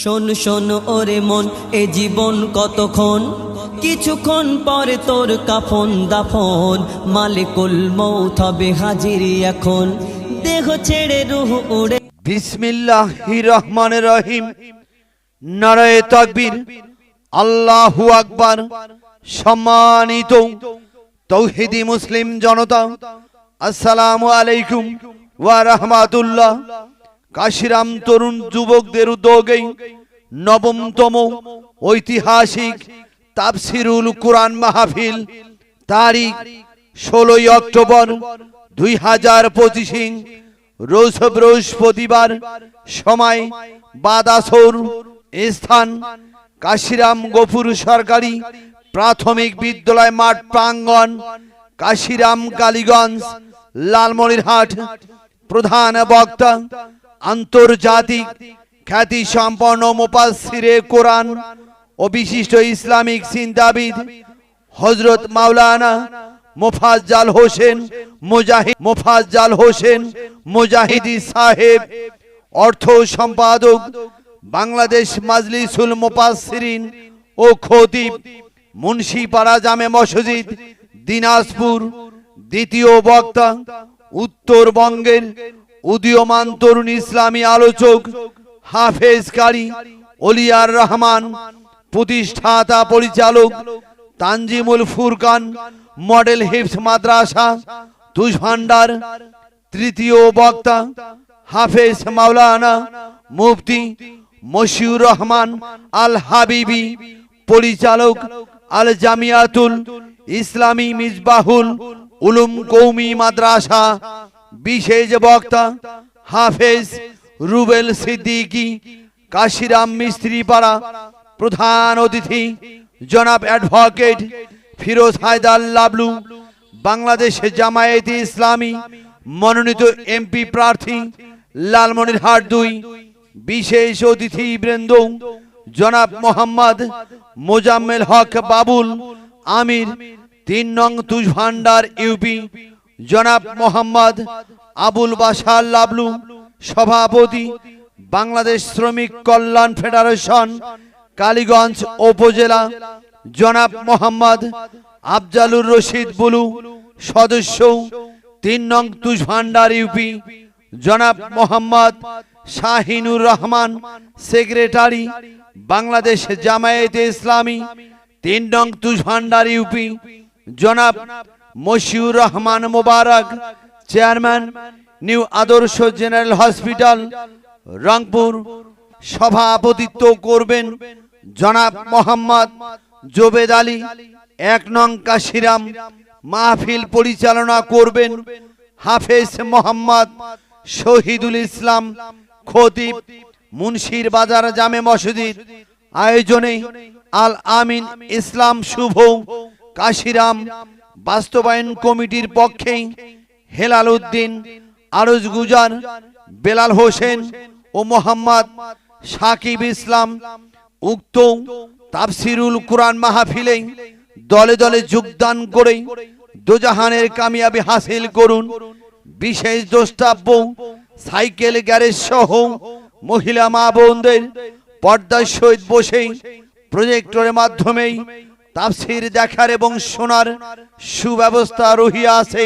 শোন শোন ওরে মন, এ জীবন কতক্ষণ, কিছুক্ষণ পরে তোর কাফন দাফন। মালিকুল মউত হবে হাজির এখন, দেহ ছেড়ে রূহ উড়ে। বিসমিল্লাহির রহমানির রহিম। নারায়ে তাকবীর, আল্লাহু আকবার। সম্মানিত তৌহিদি মুসলিম জনতা, আসসালামু আলাইকুম ওয়া রাহমাতুল্লাহ। কাশিরাম তরুণ যুবকদের উদ্যোগে নবমতম ঐতিহাসিক তাফসিরুল কুরআন মাহফিল, তারিখ 16 অক্টোবর 2025, রোজ বৃহস্পতিবার, সময় বাদ আসর, স্থান কাশিরাম গফুর সরকারি প্রাথমিক বিদ্যালয় মাঠ প্রাঙ্গণ, কাশিরাম কালীগঞ্জ, লালমনিরহাট। প্রধান বক্তা আন্তর্জাতিক খ্যাতি সম্পন্ন মুফাসসিরে কোরআন ও বিশিষ্ট ইসলামিক চিন্তাবিদ হযরত মাওলানা মোফাজ্জল হোসেন মুজাহিদি সাহেব, অর্থ সম্পাদক বাংলাদেশ মাজলিসুল মুফাসসিরিন ও খতিব মুন্সিপাড়া জামে মসজিদ, দিনাজপুর। দ্বিতীয় বক্তা উত্তরবঙ্গের উদীয়মান তরুণ ইসলামী আলোচক হাফেজ কারি ওলিয়ার রহমান, প্রতিষ্ঠাতা পরিচালক তানজিমুল ফুরকান মডেল হিফজ মাদ্রাসা তুষভান্ডার। তৃতীয় বক্তা হাফেজ মাওলানা মুফতি মশিউর রহমান আল হাবিবি, পরিচালক আল জামিয়াতুল ইসলামী মিসবাহুল উলুম কওমি মাদ্রাসা। বিশেষ বক্তা হাফেজ রুবেল সিদ্দিকী, কাশিরাম মিস্ত্রিপাড়া। প্রধান অতিথি জনাব অ্যাডভোকেট ফিরোজ হায়দার লাবলু, বাংলাদেশ জামায়াতে ইসলামী মনোনীত এমপি প্রার্থী, লালমনিরহাট 2। বিশেষ অতিথি বৃন্দ জনাব মোহাম্মদ মোজাম্মেল হক বাবুল আমির, 3 নং তুষভান্ডার ইউপি। জনাব মোহাম্মদ আবুল বাশার লাবলু, সভাপতি বাংলাদেশ শ্রমিক কল্যাণ ফেডারেশন কালীগঞ্জ উপজেলা। জনাব মোহাম্মদ আফজালুর রশিদ বুলু, সদস্য 3 নং তুষভান্ডার ইউপি। জনাব মোহাম্মদ শাহিনুর রহমান, সেক্রেটারি বাংলাদেশ জামায়াতে ইসলামী 3 নং তুষভান্ডার ইউপি। জনাব মশিউর রহমান মোবারক, চেয়ারম্যান নিউ আদর্শ জেনারেল হসপিটাল রংপুর। সভাপতিত্ব করবেন জনাব মোহাম্মদ জোবেদ আলী, 1 নং কাশিরাম। মাহফিল পরিচালনা করবেন হাফেজ মোহাম্মদ শহীদুল ইসলাম, খতিব মুন্সির বাজার জামে মসজিদ। আয়োজনে আল আমিন ইসলাম শুভ কাশিরাম বাস্তবায়ন কমিটির পক্ষে হেলাল উদ্দিন, আরজ গুজার, বেলাল হোসেন ও মোহাম্মদ সাকিব ইসলাম। উক্ত তাফসিরুল কুরআন মাহফিলে দলে দলে যোগদান করে দোজাহানের কামিয়াবি হাসিল করুন। বিশেষ দ্রষ্টব্য সাইকেল গ্যারেজ সহ মহিলা মা বোনদের পর্দার সহিত বসে প্রজেক্টরের মাধ্যমে তাফসির দেখার এবং শোনার সুব্যবস্থা রহিয়াছে।